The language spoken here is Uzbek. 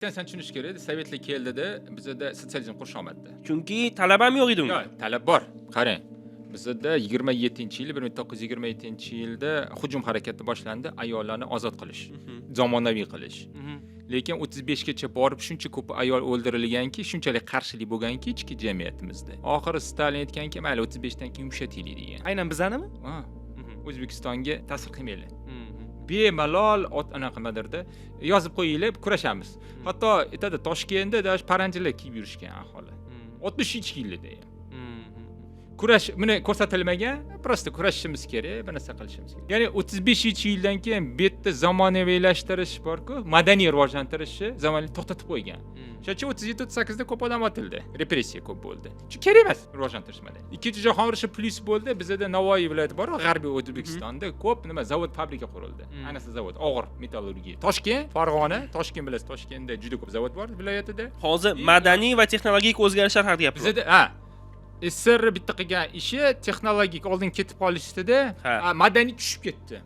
Sen tushunish kerak, Sovetlar keldida bizda sotsializm qurish olmadi. Chunki talab ham yo'q edi unga. Yo'q, talab bor. Qarang. Bizda 27-yil 1927-yilda hujum harakati boshlandi, ayollarni ozod qilish, zamonaviy qilish. Lekin 35 gacha borib shuncha ko'p ayol o'ldirilganki, shunchalik qarshilik bo'lganki ichki jamiyatimizda. Oxiri Stalin aytganki, mayli 35 dan keyin yumshataylik degan. Aynan bizanimi? Ha. O'zbekistonga ta'sir qilmaylik. Bemalol anaqa yozib qo'yinglar, kurashamiz. Hatto aytadi Toshkentda dash paranjilar kiyib yurishgan aholi. 63 yilda ham. Kurash buni ko'rsatilmagan, prosta kurashishimiz kerak, bu narsa qilishimiz kerak. Ya'ni 35-yildan keyin bu yerda zamonaviylashtirish bor-ku, madaniy rivojlantirishni zamonli to'xtatib qo'ygan. Shuning uchun 37-38da ko'p odam otildi, repressiya ko'p bo'ldi. Chunki kerak emas rivojlantirishmadi. Ikkinchi jahon urushi plus bo'ldi, bizda Navoiy viloyati bor, G'arbiy O'zbekistonda ko'p zavod, fabrika qurildi. Ayniqsa zavod, og'ir metallurgiya. Toshkent, Farg'ona, Toshkent bilasiz, Toshkentda juda ko'p zavod bor viloyatida. Hozir madaniy va texnologik o'zgarishlar haqida gapiryapmiz. Bizda SSR bitta qilgan ishi texnologik oldin ketib qolishdi-da, madaniy tushib ketdi.